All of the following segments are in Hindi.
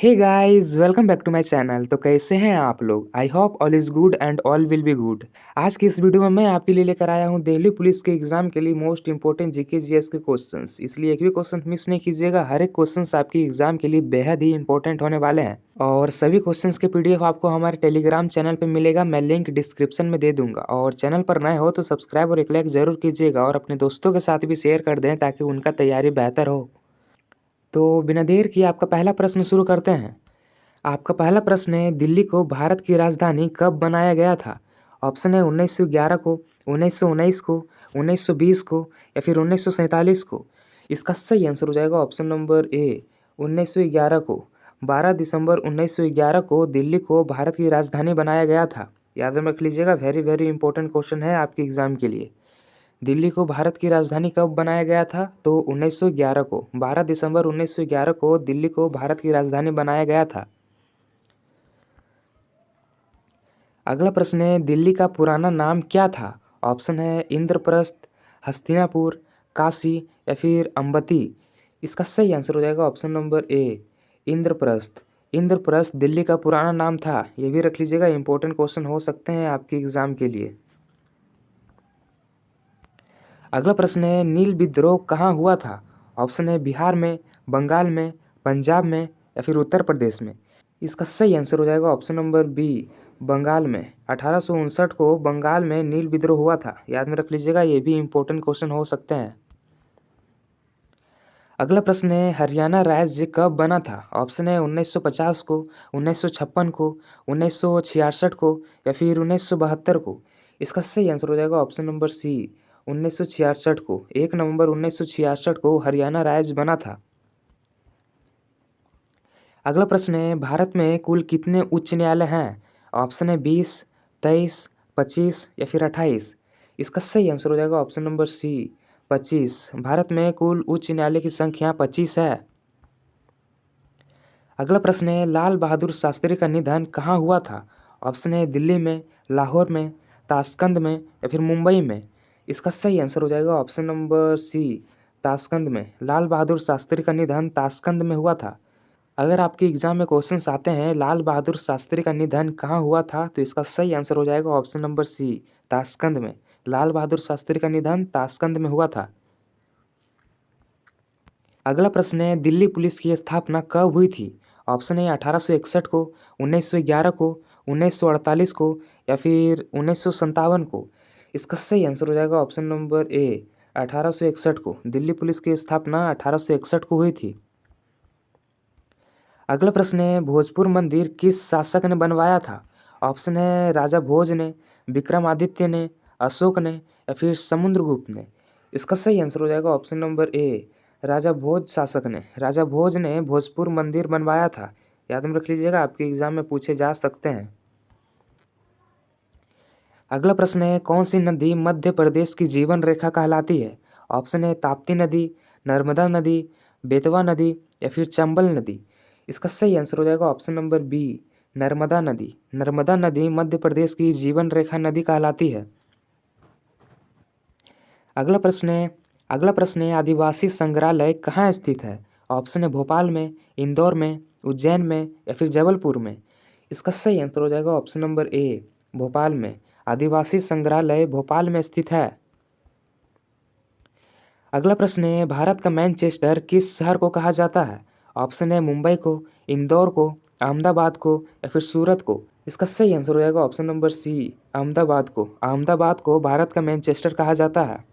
Hey guys, welcome back to my channel. तो कैसे हैं आप लोग? I hope all is good and all will be good. आज की इस वीडियो में मैं आपके लिए लेकर आया हूं दिल्ली पुलिस के एग्जाम के लिए मोस्ट इंपोर्टेंट जीके जीएस के क्वेश्चंस। इसलिए एक भी क्वेश्चन मिस नहीं कीजिएगा। हर एक क्वेश्चंस आपकी एग्जाम के लिए बेहद ही इंपॉर्टेंट होने वाले हैं और सभी क्वेश्चंस के पीडीएफ आपको हमारे टेलीग्राम चैनल पर मिलेगा। मैं लिंक डिस्क्रिप्शन में दे दूंगा और चैनल पर नए हो तो सब्सक्राइब और एक लाइक जरूर कीजिएगा और अपने दोस्तों के साथ भी शेयर कर दें ताकि उनका तैयारी बेहतर हो। तो बिना देर किए आपका पहला प्रश्न शुरू करते हैं। आपका पहला प्रश्न है, दिल्ली को भारत की राजधानी कब बनाया गया था? ऑप्शन है 1911 को, 1919 को, 1920 को या फिर 1947 को। इसका सही आंसर हो जाएगा ऑप्शन नंबर ए 1911 को। 12 दिसंबर 1911 को दिल्ली को भारत की राजधानी बनाया गया था। याद रख लीजिएगा, वेरी वेरी इंपॉर्टेंट क्वेश्चन है आपके एग्जाम के लिए। दिल्ली को भारत की राजधानी कब बनाया गया था? तो 1911 को। 12 दिसंबर 1911 को दिल्ली को भारत की राजधानी बनाया गया था। अगला प्रश्न है, दिल्ली का पुराना नाम क्या था? ऑप्शन है इंद्रप्रस्थ, हस्तिनापुर, काशी या फिर अम्बती। इसका सही आंसर हो जाएगा ऑप्शन नंबर ए इंद्रप्रस्थ। इंद्रप्रस्थ दिल्ली का पुराना नाम था। ये भी रख लीजिएगा, इंपॉर्टेंट क्वेश्चन हो सकते हैं आपके एग्जाम के लिए। अगला प्रश्न है, नील विद्रोह कहाँ हुआ था? ऑप्शन है बिहार में, बंगाल में, पंजाब में या फिर उत्तर प्रदेश में। इसका सही आंसर हो जाएगा ऑप्शन नंबर बी बंगाल में। 1859 को बंगाल में नील विद्रोह हुआ था। याद में रख लीजिएगा, ये भी इंपॉर्टेंट क्वेश्चन हो सकते हैं। अगला प्रश्न है, हरियाणा राज्य कब बना था? ऑप्शन है 1950 को, 1956 को, 1966 को या फिर 1972 को। इसका सही आंसर हो जाएगा ऑप्शन नंबर सी 1966 को। 1 नवंबर 1966 को हरियाणा राज्य बना था। अगला प्रश्न है, भारत में कुल कितने उच्च न्यायालय हैं? ऑप्शन है 20, 23, 25 या फिर 28। इसका सही आंसर हो जाएगा ऑप्शन नंबर सी 25। भारत में कुल उच्च न्यायालय की संख्या 25 है। अगला प्रश्न है, लाल बहादुर शास्त्री का निधन कहाँ हुआ था? ऑप्शन है दिल्ली में, लाहौर में, ताशकंद में या फिर मुंबई में। इसका सही आंसर हो जाएगा ऑप्शन नंबर सी ताशकंद में। लाल बहादुर शास्त्री का निधन ताशकंद में हुआ था। अगर आपके एग्जाम में क्वेश्चंस आते हैं लाल बहादुर शास्त्री का निधन कहाँ हुआ था, तो इसका सही आंसर हो जाएगा ऑप्शन नंबर सी ताशकंद में। लाल बहादुर शास्त्री का निधन ताशकंद में हुआ था। अगला प्रश्न है, दिल्ली पुलिस की स्थापना कब हुई थी? ऑप्शन है 1861 को, 1911 को, 1948 को या फिर 1957 को। इसका सही आंसर हो जाएगा ऑप्शन नंबर ए 1861 को। दिल्ली पुलिस की स्थापना 1861 को हुई थी। अगला प्रश्न है, भोजपुर मंदिर किस शासक ने बनवाया था? ऑप्शन है राजा भोज ने, विक्रमादित्य ने, अशोक ने या फिर समुद्रगुप्त ने। इसका सही आंसर हो जाएगा ऑप्शन नंबर ए राजा भोज शासक ने। राजा भोज ने भोजपुर मंदिर बनवाया था। याद में रख लीजिएगा, आपके एग्जाम में पूछे जा सकते हैं। अगला प्रश्न है, कौन सी नदी मध्य प्रदेश की जीवन रेखा कहलाती है? ऑप्शन है ताप्ती नदी, नर्मदा नदी, बेतवा नदी या फिर चंबल नदी। इसका सही आंसर हो जाएगा ऑप्शन नंबर बी नर्मदा नदी। नर्मदा नदी मध्य प्रदेश की जीवन रेखा नदी कहलाती है। अगला प्रश्न है, आदिवासी संग्रहालय कहाँ स्थित है? ऑप्शन है भोपाल में, इंदौर में, उज्जैन में या फिर जबलपुर में। इसका सही आंसर हो जाएगा ऑप्शन नंबर ए भोपाल में। आदिवासी संग्रहालय भोपाल में स्थित है। अगला प्रश्न है, भारत का मैनचेस्टर किस शहर को कहा जाता है? ऑप्शन है मुंबई को, इंदौर को, अहमदाबाद को या फिर सूरत को। इसका सही आंसर हो जाएगा ऑप्शन नंबर सी अहमदाबाद को। अहमदाबाद को भारत का मैनचेस्टर कहा जाता है।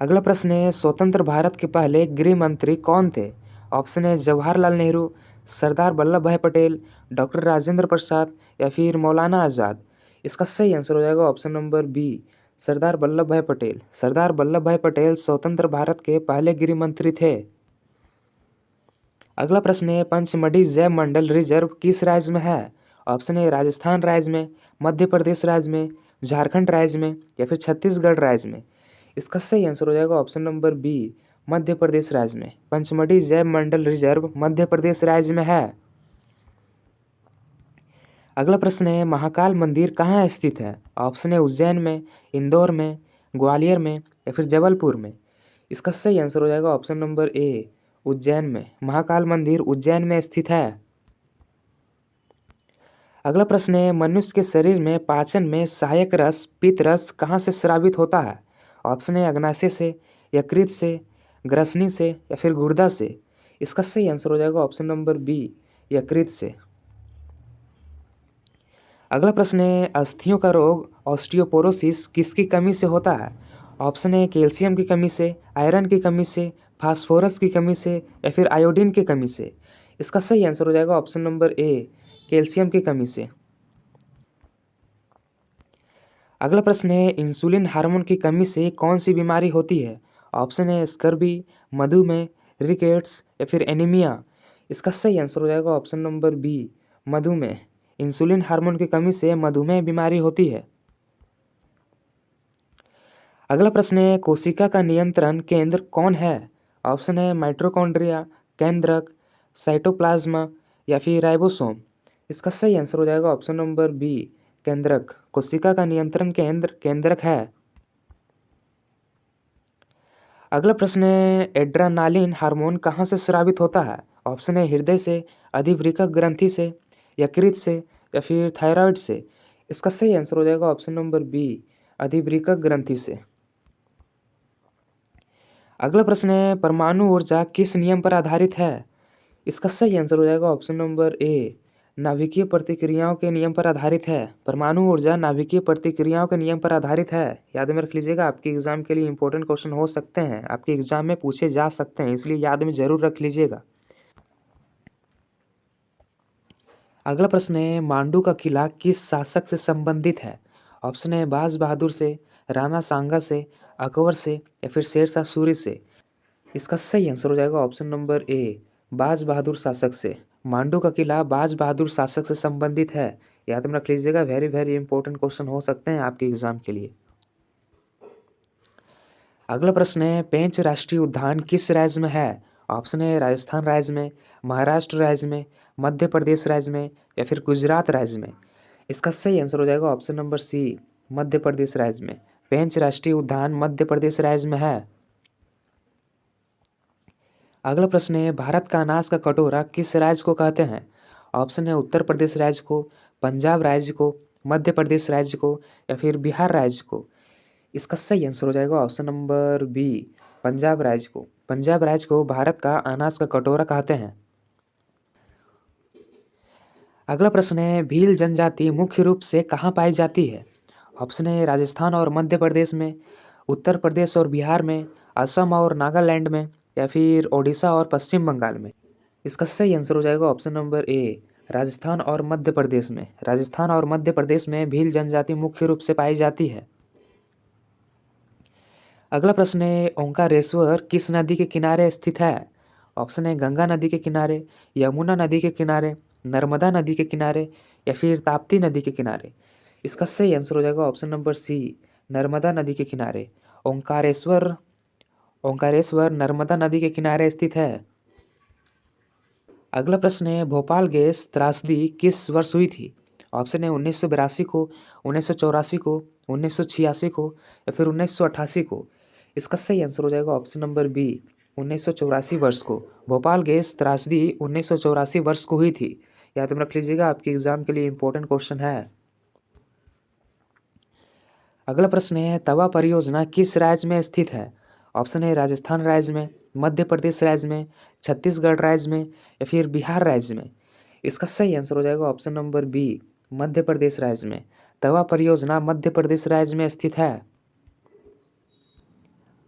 अगला प्रश्न है, स्वतंत्र भारत के पहले गृह मंत्री कौन थे? ऑप्शन है जवाहरलाल नेहरू, सरदार वल्लभ भाई पटेल, डॉक्टर राजेंद्र प्रसाद या फिर मौलाना आज़ाद। इसका सही आंसर हो जाएगा option number B Sardar Vallabh भाई पटेल। सरदार वल्लभ भाई पटेल स्वतंत्र भारत के पहले गृह मंत्री थे। अगला प्रश्न है, पंचमढ़ी जैव मंडल रिजर्व किस राज्य में है? ऑप्शन है राजस्थान राज्य में, मध्य प्रदेश राज्य में, झारखंड राज्य में या फिर छत्तीसगढ़ राज्य में। इसका सही आंसर हो जाएगा option number B Madhya Pradesh राज्य में। पंचमढ़ी जैव मंडल रिजर्व मध्य प्रदेश राज्य में है। अगला प्रश्न है, महाकाल मंदिर कहाँ स्थित है? ऑप्शन है उज्जैन में, इंदौर में, ग्वालियर में या फिर जबलपुर में। इसका सही आंसर हो जाएगा ऑप्शन नंबर ए उज्जैन में। महाकाल मंदिर उज्जैन में स्थित है। अगला प्रश्न है, मनुष्य के शरीर में पाचन में सहायक रस पित्त रस कहाँ से स्रावित होता है? ऑप्शन है अग्नाशय से, यकृत से, ग्रसनी से या फिर गुर्दा से। इसका सही आंसर हो जाएगा ऑप्शन नंबर बी, यकृत से। अगला प्रश्न है, अस्थियों का रोग ऑस्टियोपोरोसिस किसकी कमी से होता है? ऑप्शन है कैल्शियम की कमी से, आयरन की कमी से, फास्फोरस की कमी से या फिर आयोडीन की कमी से। इसका सही आंसर हो जाएगा ऑप्शन नंबर ए, कैल्शियम की कमी से। अगला प्रश्न है, इंसुलिन हार्मोन की कमी से कौन सी बीमारी होती है? ऑप्शन है स्कर्वी, मधुमेह, रिकेट्स या फिर एनीमिया। इसका सही आंसर हो जाएगा ऑप्शन नंबर बी, मधुमेह। इंसुलिन हार्मोन की कमी से मधुमेह बीमारी होती है। अगला प्रश्न है, कोशिका का नियंत्रण केंद्र कौन है? ऑप्शन है माइटोकॉन्ड्रिया, केंद्रक, साइटोप्लाज्मा या फिर राइबोसोम। इसका सही आंसर हो जाएगा ऑप्शन नंबर बी, केंद्रक। कोशिका का नियंत्रण केंद्र केंद्रक है। अगला प्रश्न है, एड्रेनालिन हार्मोन कहाँ से स्रावित होता है? ऑप्शन है हृदय से, अधिवृक्क ग्रंथि से, यकृत से या फिर थायराइड से। इसका सही आंसर हो जाएगा ऑप्शन नंबर बी, अधिवृक्क ग्रंथि से। अगला प्रश्न है, परमाणु ऊर्जा किस नियम पर आधारित है? इसका सही आंसर हो जाएगा ऑप्शन नंबर ए, नाभिकीय प्रतिक्रियाओं के नियम पर आधारित है। परमाणु ऊर्जा नाभिकीय प्रतिक्रियाओं के नियम पर आधारित है। याद में रख लीजिएगा, आपके एग्जाम के लिए इंपॉर्टेंट क्वेश्चन हो सकते हैं, आपके एग्जाम में पूछे जा सकते हैं, इसलिए याद में जरूर रख लीजिएगा। अगला प्रश्न है, मांडू का किला किस शासक से संबंधित है? ऑप्शन है बाज बहादुर से, राणा सांगा से, अकबर से या फिर शेरशाह सूरी से। इसका सही आंसर हो जाएगा ऑप्शन नंबर ए, बाज बहादुर शासक से। मांडू का किला बाज बहादुर शासक से संबंधित है। याद में रख लीजिएगा, वेरी वेरी इंपॉर्टेंट क्वेश्चन हो सकते हैं आपके एग्जाम के लिए। अगला प्रश्न है, पेंच राष्ट्रीय उद्यान किस राज्य में है? ऑप्शन है राजस्थान राज्य में, महाराष्ट्र राज्य में, मध्य प्रदेश राज्य में या फिर गुजरात राज्य में। इसका सही आंसर हो जाएगा ऑप्शन नंबर सी, मध्य प्रदेश राज्य में। पेंच राष्ट्रीय उद्यान मध्य प्रदेश राज्य में है। अगला प्रश्न है, भारत का अनाज का कटोरा किस राज्य को कहते हैं? ऑप्शन है उत्तर प्रदेश राज्य को, पंजाब राज्य को, मध्य प्रदेश राज्य को या फिर बिहार राज्य को। इसका सही आंसर हो जाएगा ऑप्शन नंबर बी, पंजाब राज्य को। पंजाब राज्य को भारत का अनाज का कटोरा कहते हैं। अगला प्रश्न है, भील जनजाति मुख्य रूप से कहाँ पाई जाती है? ऑप्शन है राजस्थान और मध्य प्रदेश में, उत्तर प्रदेश और बिहार में, असम और नागालैंड में या फिर ओडिशा और पश्चिम बंगाल में। इसका सही आंसर हो जाएगा ऑप्शन नंबर ए, राजस्थान और मध्य प्रदेश में। राजस्थान और मध्य प्रदेश में भील जनजाति मुख्य रूप से पाई जाती है। अगला प्रश्न है, ओंकारेश्वर किस नदी के किनारे स्थित है? ऑप्शन है गंगा नदी के किनारे, यमुना नदी के किनारे, नर्मदा नदी के किनारे या फिर ताप्ती नदी के किनारे। इसका सही आंसर हो जाएगा ऑप्शन नंबर सी, नर्मदा नदी के किनारे। ओंकारेश्वर ओंकारेश्वर नर्मदा नदी के किनारे स्थित है। अगला प्रश्न है, भोपाल गैस त्रासदी किस वर्ष हुई थी? ऑप्शन है 1982 को, 1984 को, 1986 को या फिर 1988 को। इसका सही आंसर हो जाएगा ऑप्शन नंबर बी, 1984 वर्ष को। भोपाल गैस त्रासदी 1984 वर्ष को हुई थी। याद में रख लीजिएगा, आपके एग्जाम के लिए इंपॉर्टेंट क्वेश्चन है। अगला प्रश्न है, तवा परियोजना किस राज्य में स्थित है? ऑप्शन है राजस्थान राज्य में, मध्य प्रदेश राज्य में, छत्तीसगढ़ राज्य में या फिर बिहार राज्य में। इसका सही आंसर हो जाएगा option number B, Madhya Pradesh राज्य में। तवा परियोजना मध्य प्रदेश राज्य में स्थित है।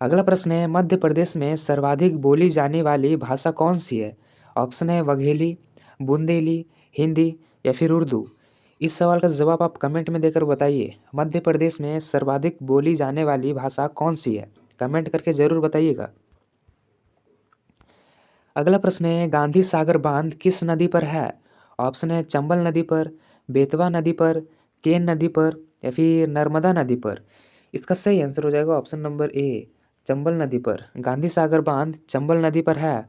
अगला प्रश्न है, मध्य प्रदेश में सर्वाधिक बोली जाने वाली भाषा कौन सी है? ऑप्शन है बघेली, बुंदेली, हिंदी या फिर उर्दू। इस सवाल का जवाब आप कमेंट में देकर बताइए। मध्य प्रदेश में सर्वाधिक बोली जाने वाली भाषा कौन सी है? कमेंट करके जरूर बताइएगा। अगला प्रश्न है, गांधी सागर बांध किस नदी पर है? ऑप्शन है चंबल नदी पर, बेतवा नदी पर, केन नदी पर या फिर नर्मदा नदी पर। इसका सही आंसर हो जाएगा ऑप्शन नंबर ए, चंबल नदी पर। गांधी सागर बांध चंबल नदी पर है।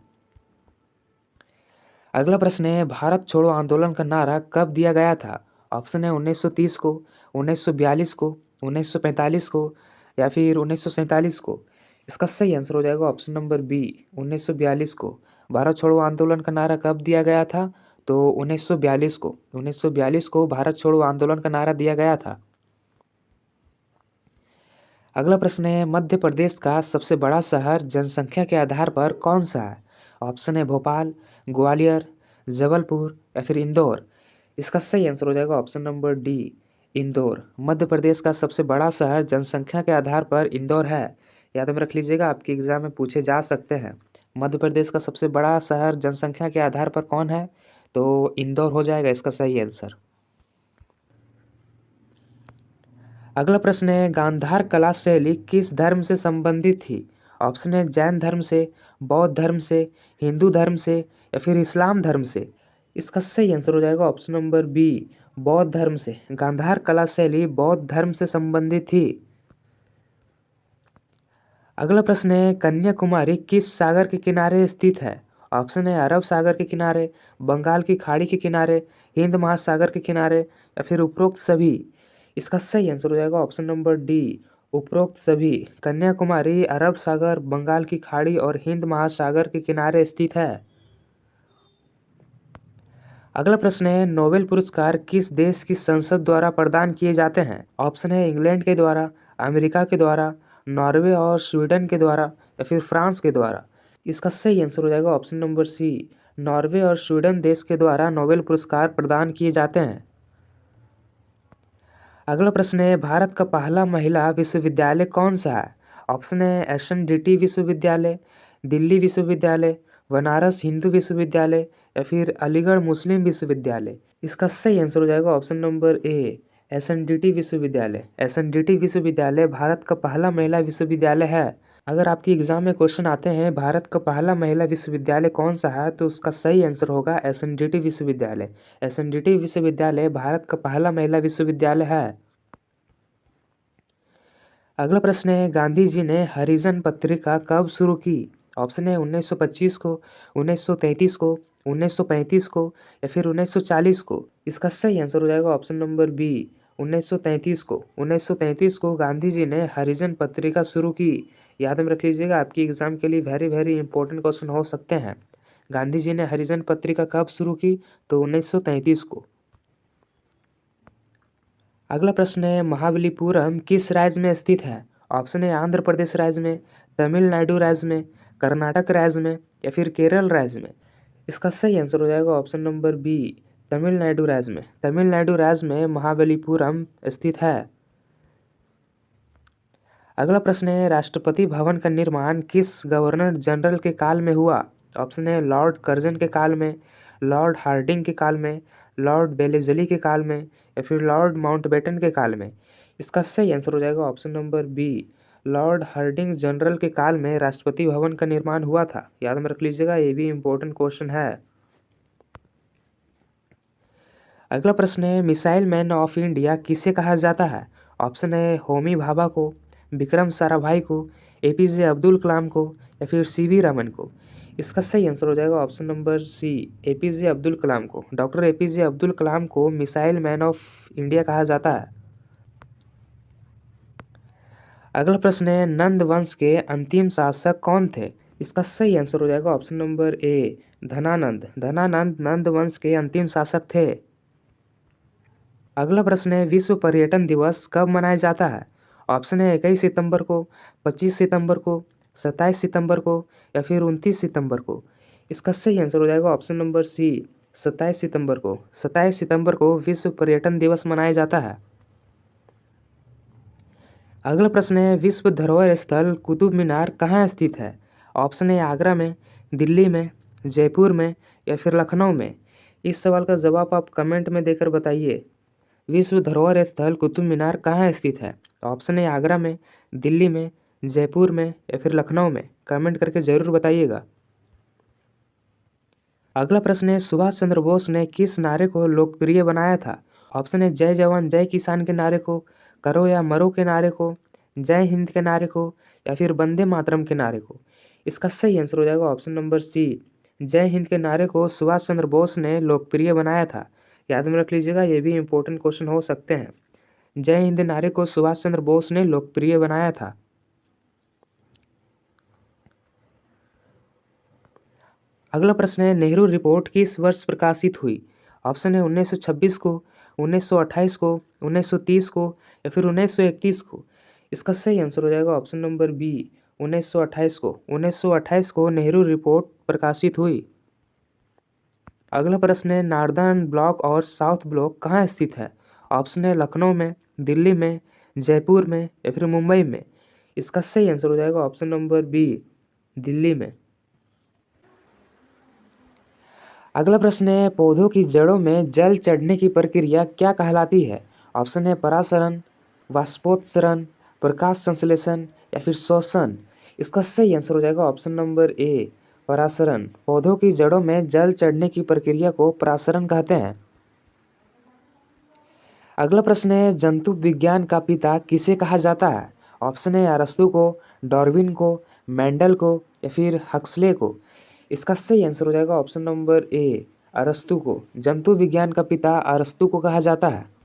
अगला प्रश्न है, भारत छोड़ो आंदोलन का नारा कब दिया गया था? ऑप्शन है 1930 को, 1942 को, 1945 को या फिर 1947 को। इसका सही आंसर हो जाएगा ऑप्शन नंबर बी 1942 को। भारत छोड़ो आंदोलन का नारा कब दिया गया था? तो 1942 को भारत छोड़ो आंदोलन का नारा दिया गया था। अगला प्रश्न है, मध्य प्रदेश का सबसे बड़ा शहर जनसंख्या के आधार पर कौन सा है? ऑप्शन है भोपाल, ग्वालियर, जबलपुर या फिर इंदौर। इसका सही आंसर हो जाएगा option number D Indore. Madhya Pradesh का सबसे बड़ा शहर जनसंख्या के आधार पर इंदौर है। याद में रख लीजिएगा, आपके एग्जाम में पूछे जा सकते हैं। मध्य प्रदेश का सबसे बड़ा शहर जनसंख्या के आधार पर कौन है? तो इंदौर हो जाएगा इसका सही आंसर। अगला प्रश्न है, गांधार कला शैली किस धर्म से संबंधित थी? ऑप्शन है जैन धर्म से, बौद्ध धर्म से, हिंदू धर्म से या फिर इस्लाम धर्म से। इसका सही आंसर हो जाएगा ऑप्शन नंबर बी बौद्ध धर्म से। गांधार कला शैली बौद्ध धर्म से संबंधित थी। अगला प्रश्न है, कन्याकुमारी किस सागर के किनारे स्थित है? ऑप्शन है अरब सागर के किनारे, बंगाल की खाड़ी के किनारे, हिंद महासागर के किनारे या फिर उपरोक्त सभी। इसका सही आंसर हो जाएगा ऑप्शन नंबर डी उपरोक्त सभी। कन्याकुमारी अरब सागर, बंगाल की खाड़ी और हिंद महासागर के किनारे स्थित है। अगला प्रश्न है, नोबेल पुरस्कार किस देश की संसद द्वारा प्रदान किए जाते हैं? ऑप्शन है इंग्लैंड के द्वारा, अमेरिका के द्वारा, नॉर्वे और स्वीडन के द्वारा या फिर फ्रांस के द्वारा। इसका सही आंसर हो जाएगा ऑप्शन नंबर सी नॉर्वे और स्वीडन देश के द्वारा नोबेल पुरस्कार प्रदान किए जाते हैं। अगला प्रश्न है, भारत का पहला महिला विश्वविद्यालय कौन सा है? ऑप्शन है एसएनडीटी विश्वविद्यालय, दिल्ली विश्वविद्यालय, बनारस हिंदू विश्वविद्यालय या फिर अलीगढ़ मुस्लिम विश्वविद्यालय। इसका सही आंसर हो जाएगा ऑप्शन नंबर ए एसएनडीटी विश्वविद्यालय। एसएनडीटी विश्वविद्यालय भारत का पहला महिला विश्वविद्यालय है। अगर आपके एग्जाम में क्वेश्चन आते हैं भारत का पहला महिला विश्वविद्यालय कौन सा है, तो उसका सही आंसर होगा एसएनडीटी विश्वविद्यालय। एसएनडीटी विश्वविद्यालय भारत का पहला महिला विश्वविद्यालय है। अगला प्रश्न है, गांधी जी ने हरिजन पत्रिका कब शुरू की? ऑप्शन है 1925 को, 1933 को, 1935 को या फिर 1940 को। इसका सही आंसर हो जाएगा ऑप्शन नंबर बी 1933 को। 1933 को गांधी जी ने हरिजन पत्रिका शुरू की। याद में रख लीजिएगा, आपकी एग्जाम के लिए वेरी वेरी इंपॉर्टेंट क्वेश्चन हो सकते हैं। गांधी जी ने हरिजन पत्रिका कब शुरू की? तो 1933 को। अगला प्रश्न है, महाबलीपुरम किस राज्य में स्थित है? ऑप्शन है आंध्र प्रदेश राज्य में, तमिलनाडु राज्य में, कर्नाटक राज्य में या फिर केरल राज्य में। इसका सही आंसर हो जाएगा ऑप्शन नंबर बी तमिलनाडु राज्य में। तमिलनाडु राज्य में महाबलीपुरम स्थित है। अगला प्रश्न है, राष्ट्रपति भवन का निर्माण किस गवर्नर जनरल के काल में हुआ? ऑप्शन है लॉर्ड कर्जन के काल में, लॉर्ड हार्डिंग के काल में, लॉर्ड बेलेजली के काल में या फिर लॉर्ड माउंटबेटन के काल में। इसका सही आंसर हो जाएगा option number B Lord Hardinge General के काल में राष्ट्रपति भवन का निर्माण हुआ था। याद में रख लीजिएगा, ये भी इम्पोर्टेंट क्वेश्चन है। अगला प्रश्न है, मिसाइल मैन ऑफ इंडिया किसे कहा जाता है? ऑप्शन है होमी भाभा को, विक्रम साराभाई को, एपीजे अब्दुल कलाम को या फिर सीवी रमन को। इसका सही आंसर हो जाएगा option number C APJ Abdul Kalam को। डॉक्टर एपीजे अब्दुल कलाम को मिसाइल मैन ऑफ इंडिया कहा जाता है। अगला प्रश्न है, नंद वंश के अंतिम शासक कौन थे? इसका सही आंसर हो जाएगा option number A Dhanananda. Dhanananda Nanda वंश के अंतिम शासक थे। अगला प्रश्न है, विश्व पर्यटन दिवस कब मनाया जाता है? ऑप्शन है 21 सितंबर को, 25 सितंबर को, 27 सितंबर को या फिर 29 सितंबर को। इसका सही आंसर हो जाएगा ऑप्शन नंबर सी 27 सितंबर को। 27 सितंबर को विश्व पर्यटन दिवस मनाया जाता है। अगला प्रश्न है, विश्व धरोहर स्थल कुतुब मीनार कहाँ स्थित है? ऑप्शन है आगरा में, दिल्ली में, जयपुर में या फिर लखनऊ में। इस सवाल का जवाब आप कमेंट में देकर बताइए। विश्व धरोहर स्थल कुतुब मीनार कहाँ स्थित है? ऑप्शन है आगरा में, दिल्ली में, जयपुर में या फिर लखनऊ में। कमेंट करके ज़रूर बताइएगा। अगला प्रश्न है, सुभाष चंद्र बोस ने किस नारे को लोकप्रिय बनाया था? ऑप्शन है जय जवान जय किसान के नारे को, करो या मरो के नारे को, जय हिंद के नारे को या फिर वंदे मातरम के नारे को। इसका सही आंसर हो जाएगा ऑप्शन नंबर सी जय हिंद के नारे को सुभाष चंद्र बोस ने लोकप्रिय बनाया था। याद में रख लीजिएगा, ये भी इंपॉर्टेंट क्वेश्चन हो सकते हैं। जय हिंद नारे को सुभाष चंद्र बोस ने लोकप्रिय बनाया था। अगला प्रश्न है, नेहरू रिपोर्ट किस वर्ष प्रकाशित हुई? ऑप्शन है 1926 को, 1928 को, 1930 को या फिर 1931 को। इसका सही आंसर हो जाएगा ऑप्शन नंबर बी 1928 को। 1928 को नेहरू रिपोर्ट प्रकाशित हुई। अगला प्रश्न है, नॉर्दर्न ब्लॉक और साउथ ब्लॉक कहाँ स्थित है? ऑप्शन है लखनऊ में, दिल्ली में, जयपुर में या फिर मुंबई में। इसका सही आंसर हो जाएगा ऑप्शन नंबर बी दिल्ली में। अगला प्रश्न है, पौधों की जड़ों में जल चढ़ने की प्रक्रिया क्या कहलाती है? ऑप्शन है परासरण, वाष्पोत्सरण, प्रकाश संश्लेषण या फिर श्वसन। इसका सही आंसर हो जाएगा ऑप्शन नंबर ए परासरण। पौधों की जड़ों में जल चढ़ने की प्रक्रिया को परासरण कहते हैं। अगला प्रश्न है, जंतु विज्ञान का पिता किसे कहा जाता है? ऑप्शन है अरस्तु को, डार्विन को, मेंडल को या फिर हक्सले को। इसका सही आंसर हो जाएगा ऑप्शन नंबर ए अरस्तु को। जंतु विज्ञान का पिता अरस्तु को कहा जाता है।